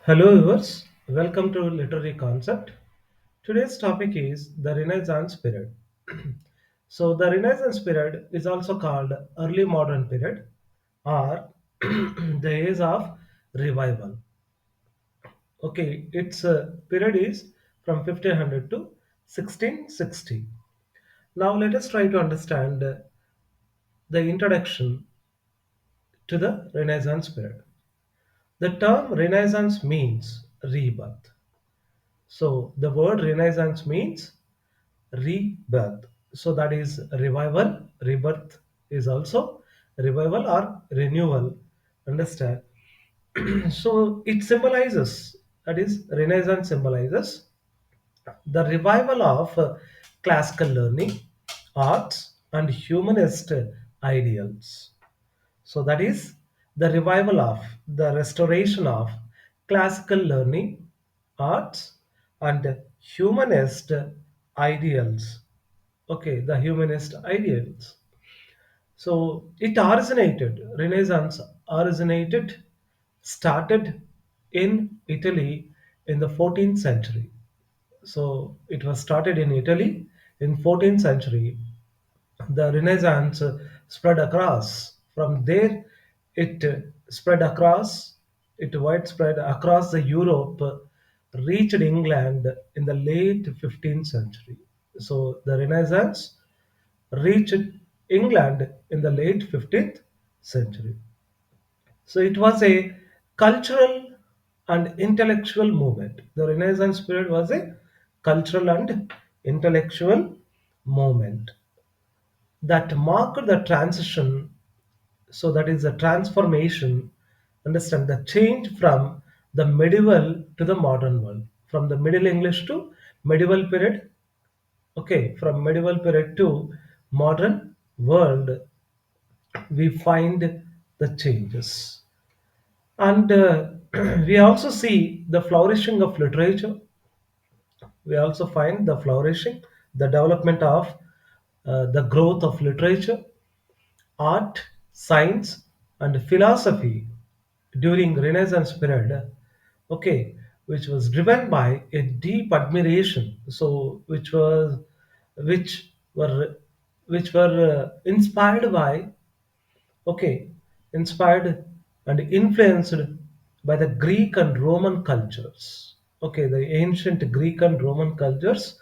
Hello, viewers. Welcome to Literary Concept. Today's topic is the Renaissance period. So, the Renaissance period is also called early modern period or the age of revival. Okay, its period is from 1500 to 1660. Now, let us try to understand the introduction to the Renaissance period. The term Renaissance means rebirth. So, the word Renaissance means rebirth. So that is revival. Rebirth is also revival or renewal. Understand? So it symbolizes, that is, Renaissance symbolizes the revival of classical learning, arts, and humanist ideals. So that is the revival of the restoration of classical learning, arts, and humanist ideals. Okay, the humanist ideals. So it originated, Renaissance originated, started in Italy in the 14th century. So it was started in Italy in 14th century. The Renaissance spread across. From there, it spread across, it widespread across the Europe, reached England in the late 15th century. So the Renaissance reached England in the late 15th century. So it was a cultural and intellectual movement. The Renaissance period was a cultural and intellectual movement that marked the transition. So that is the transformation. Understand the change from the medieval to the modern world, from the Middle English to medieval period. Okay, from medieval period to modern world, we find the changes. And we also see the flourishing of literature. We also find the flourishing, the development of the growth of literature, art, science, and philosophy during Renaissance period. Okay, which was driven by a deep admiration. So, which were, which were inspired by, okay, inspired and influenced by the Greek and Roman cultures. Okay, the ancient Greek and Roman cultures,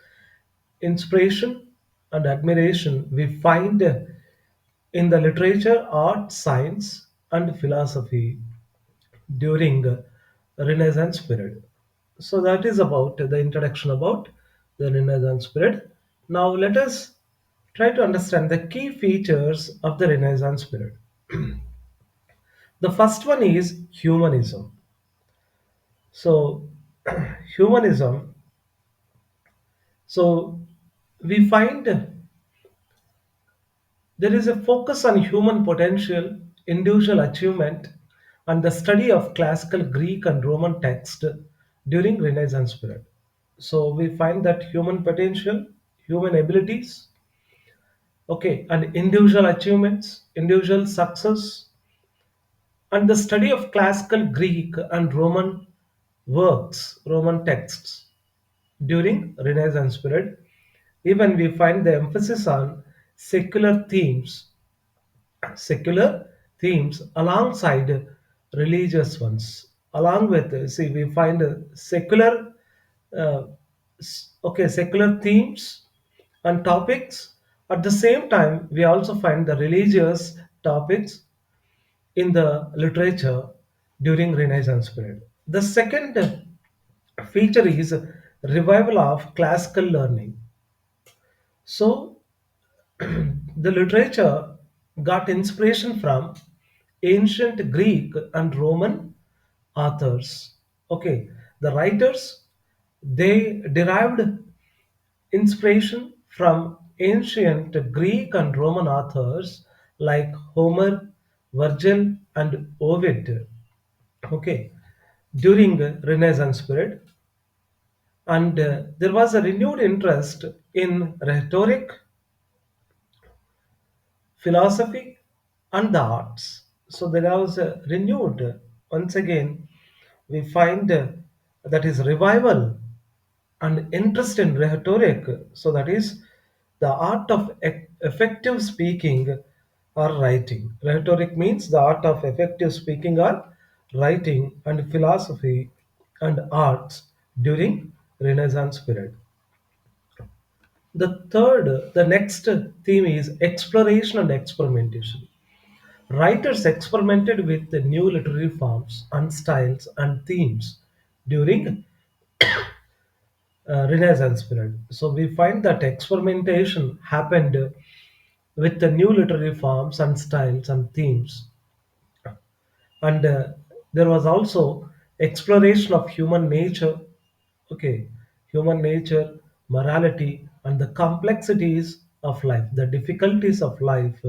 inspiration and admiration we find in the literature, art, science, and philosophy during Renaissance period. So that is about the introduction about the Renaissance period. Now let us try to understand the key features of the Renaissance period. The first one is humanism. So humanism. So we find there is a focus on human potential, individual achievement, and the study of classical Greek and Roman text during Renaissance period. So we find that human potential, human abilities, okay, and individual achievements, individual success, and the study of classical Greek and Roman works, Roman texts during Renaissance period. Even we find the emphasis on secular themes secular themes alongside religious ones. Along with, see, we find secular, uh, okay, secular themes and topics. At the same time, we also find the religious topics in the literature during Renaissance period. The second feature is revival of classical learning. So the literature got inspiration from ancient Greek and Roman authors. Okay, the writers, they derived inspiration from ancient Greek and Roman authors like Homer, Virgil, and Ovid. Okay, during the Renaissance period, and there was a renewed interest in rhetoric, philosophy, and the arts. So there was a renewed, once again, we find that is revival and interest in rhetoric. So that is the art of effective speaking or writing. Rhetoric means the art of effective speaking or writing, and philosophy and arts during Renaissance period. The next theme is exploration and experimentation. Writers experimented with the new literary forms and styles and themes during Renaissance period. So we find that experimentation happened with the new literary forms and styles and themes, and there was also exploration of human nature. Okay, human nature, morality, and the complexities of life, the difficulties of life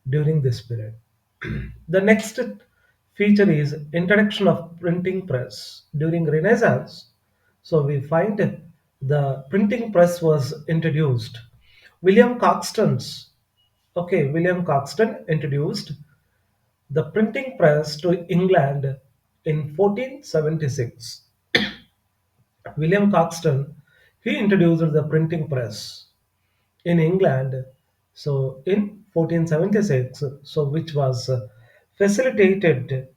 during this period. The next feature is introduction of printing press during Renaissance. So we find the printing press was introduced. William Caxton's William Caxton introduced the printing press to England in 1476. William Caxton, he introduced the printing press in England. So in 1476, so which was facilitated,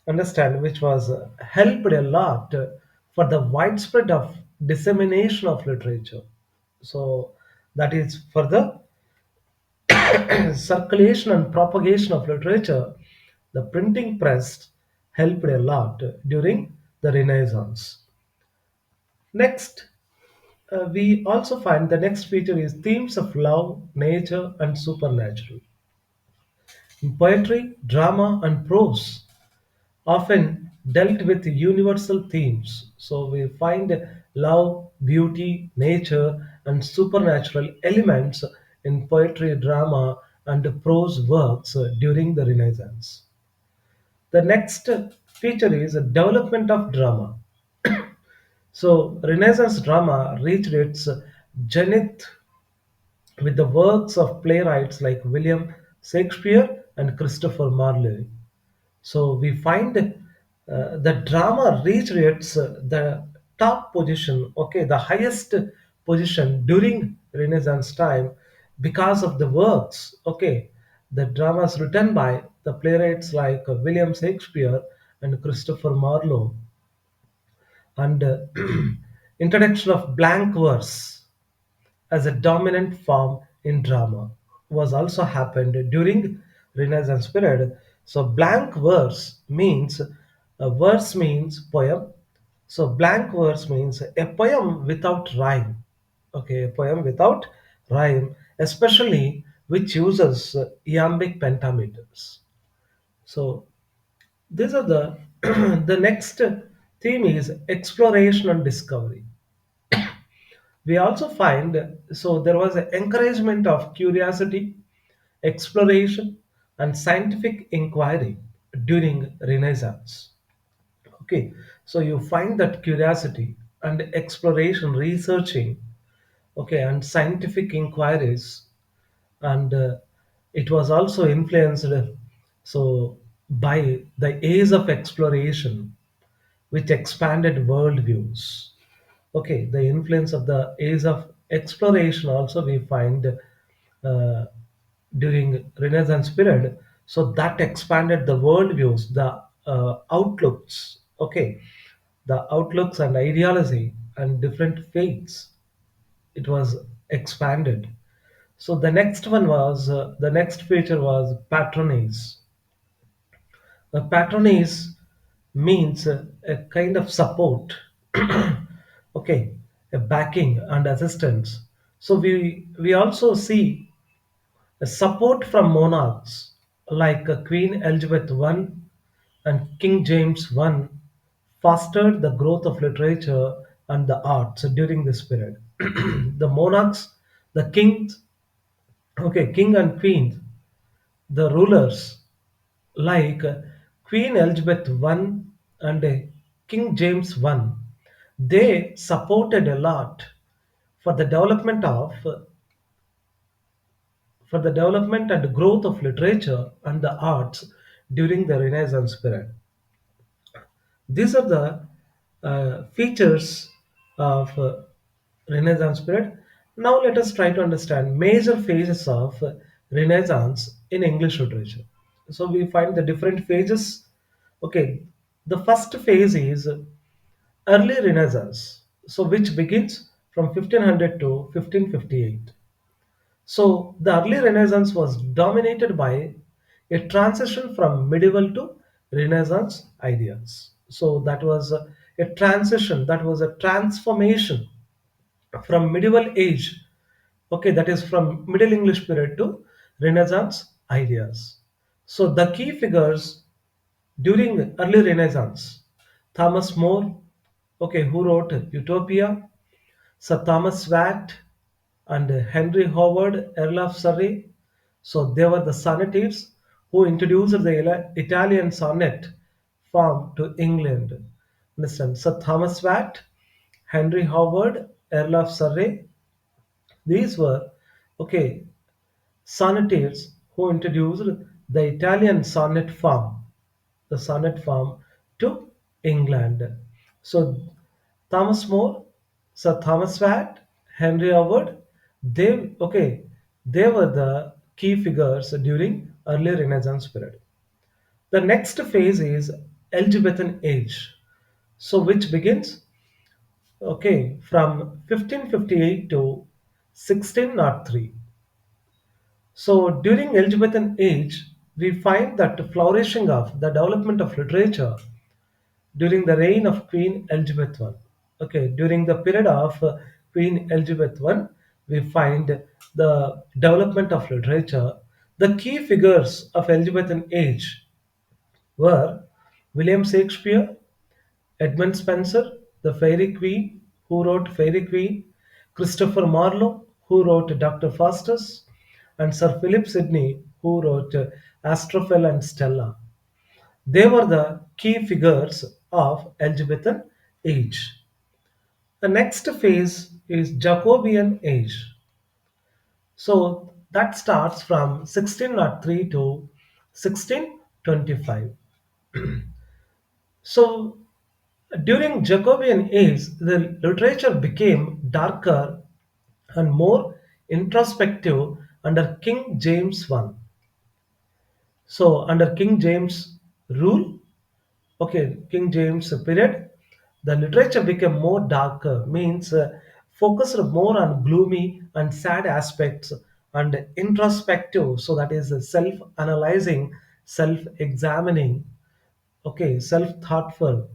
understand, which was helped a lot for the widespread of dissemination of literature. So that is for the circulation and propagation of literature, the printing press helped a lot during the Renaissance. Next, we also find the next feature is themes of love, nature, and supernatural. In poetry, drama, and prose often dealt with universal themes. So we find love, beauty, nature, and supernatural elements in poetry, drama, and prose works during the Renaissance. The next feature is development of drama. So Renaissance drama reached its zenith with the works of playwrights like William Shakespeare and Christopher Marlowe. So we find the drama reached its the top position, okay, the highest position during Renaissance time because of the works, okay, the dramas written by the playwrights like William Shakespeare and Christopher Marlowe, and introduction of blank verse as a dominant form in drama was also happened during Renaissance period. So blank verse means poem. So blank verse means a poem without rhyme. Okay, a poem without rhyme, especially which uses iambic pentameters. So these are the the next theme is exploration and discovery. We also find, so there was an encouragement of curiosity, exploration, and scientific inquiry during Renaissance. Okay, so you find that curiosity and exploration, researching, okay, and scientific inquiries, and it was also influenced so by the age of exploration, which expanded worldviews. Okay, the influence of the age of exploration also we find uh, during Renaissance period. So that expanded the worldviews, the outlooks. Okay, the outlooks and ideology and different faiths. It was expanded. So the next feature was patronage. Patronage means a kind of support, okay, a backing and assistance. So we also see a support from monarchs like Queen Elizabeth I and King James I fostered the growth of literature and the arts during this period. The monarchs, the kings, okay, king and queen, the rulers like Queen Elizabeth I and King James I, they supported a lot for the development of for the development and growth of literature and the arts during the Renaissance period. These are the features of Renaissance period. Now let us try to understand major phases of Renaissance in English literature. So we find the different phases. Okay, the first phase is early Renaissance, so which begins from 1500 to 1558. So the early Renaissance was dominated by a transition from medieval to Renaissance ideas. So that was a transition, that was a transformation from medieval age, okay, that is from Middle English period to Renaissance ideas. So the key figures during early Renaissance: Thomas More, okay, who wrote Utopia; Sir Thomas Watt and Henry Howard, Earl of Surrey. So they were the sonnetists who introduced the Italian sonnet form to England. Listen, Sir Thomas Watt, Henry Howard, Earl of Surrey. These were, okay, sonnetists who introduced the Italian sonnet form to England. So Thomas More, Sir Thomas Watt, Henry Howard, they were the key figures during early Renaissance period. The next phase is Elizabethan age, so which begins, okay, from 1558 to 1603. So during Elizabethan age, we find that flourishing of the development of literature during the reign of Queen Elizabeth I. Okay, during the period of Queen Elizabeth I, we find the development of literature. The key figures of Elizabethan age were William Shakespeare, Edmund Spenser, the Fairy Queen, who wrote Fairy Queen; Christopher Marlowe, who wrote Dr. Faustus; and Sir Philip Sidney, who wrote Astrophel and Stella. They were the key figures of Elizabethan age. The next phase is Jacobean age. So that starts from 1603 to 1625. So during Jacobean age, the literature became darker and more introspective under King James I. So under King James rule, okay, King James period, the literature became more darker, means focused more on gloomy and sad aspects and introspective. So that is self-analyzing, self-examining, okay, self-thoughtful.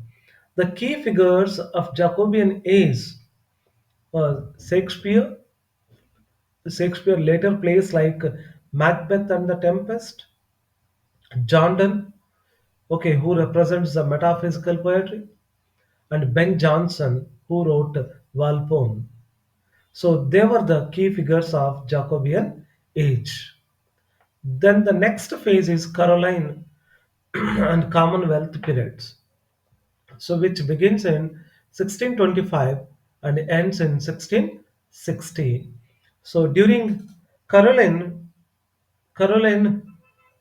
The key figures of Jacobean age were Shakespeare later plays like Macbeth and the Tempest; John Donne, okay, who represents the metaphysical poetry; and Ben Jonson, who wrote Walpole. So they were the key figures of Jacobean age. Then the next phase is Caroline and Commonwealth periods, so which begins in 1625 and ends in 1660. So during Caroline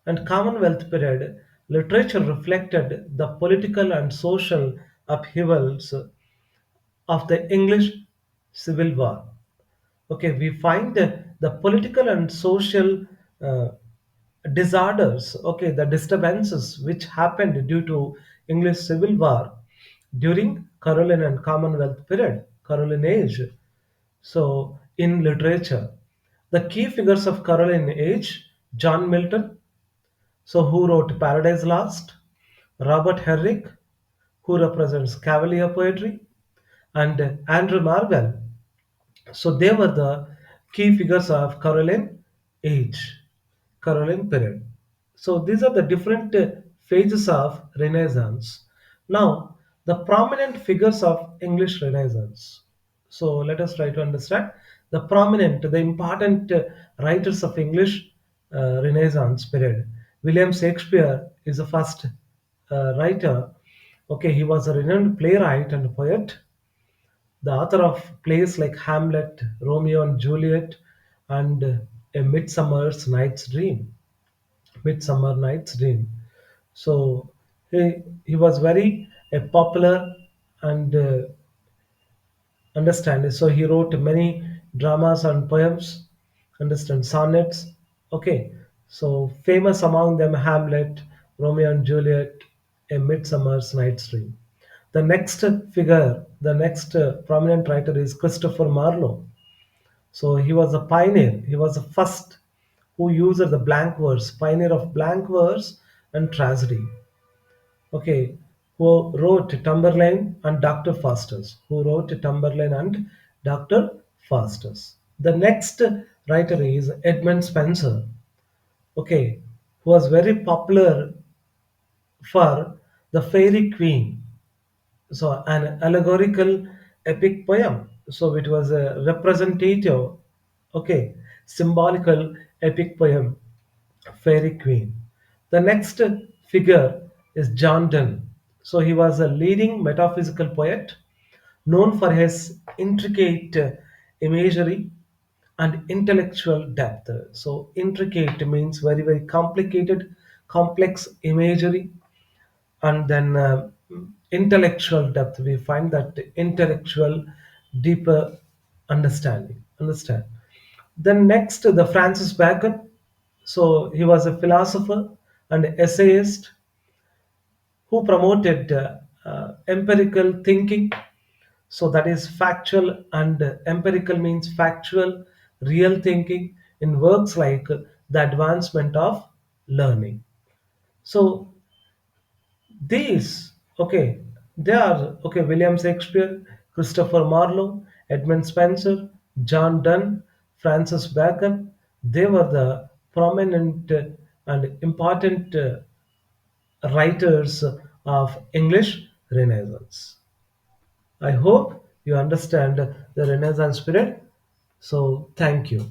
and Commonwealth period, literature reflected the political and social upheavals of the English Civil War. Okay, we find the political and social uh, disorders, okay, the disturbances which happened due to English Civil War during Caroline and Commonwealth period, Caroline age. So in literature, the key figures of Caroline age: John Milton, so who wrote Paradise Lost; Robert Herrick, who represents Cavalier poetry; and Andrew Marvell. So they were the key figures of Caroline age, Caroline period. So these are the different phases of Renaissance. Now, the prominent figures of English Renaissance. So let us try to understand the prominent, the important writers of English Renaissance period. William Shakespeare is the first writer. Okay, he was a renowned playwright and poet, the author of plays like Hamlet, Romeo and Juliet, and A Midsummer Night's Dream. So he was very a popular and understand. So he wrote many dramas and poems, understand, sonnets. Okay, so famous among them Hamlet, Romeo and Juliet, A Midsummer's Night's Dream. The next figure, the next prominent writer is Christopher Marlowe. So he was a pioneer. He was the first who used the blank verse, pioneer of blank verse and tragedy. Okay, who wrote Tamberlane and Dr. Faustus? Who wrote Tamberlane and Dr. Faustus? The next writer is Edmund Spenser. Okay, who was very popular for the Fairy Queen. So an allegorical epic poem. So it was a representative, okay, symbolical epic poem, Fairy Queen. The next figure is John Donne. So he was a leading metaphysical poet known for his intricate imagery and intellectual depth. So intricate means very, very complicated, complex imagery, and then intellectual depth. We find that intellectual, deeper understanding. Understand. Then next, the Francis Bacon. So he was a philosopher and essayist who promoted empirical thinking. So that is factual, and empirical means factual, real thinking in works like The Advancement of Learning. So these, okay, they are, okay, William Shakespeare, Christopher Marlowe, Edmund Spenser, John Donne, Francis Bacon. They were the prominent and important writers of English Renaissance. I hope you understand the Renaissance period. So, thank you.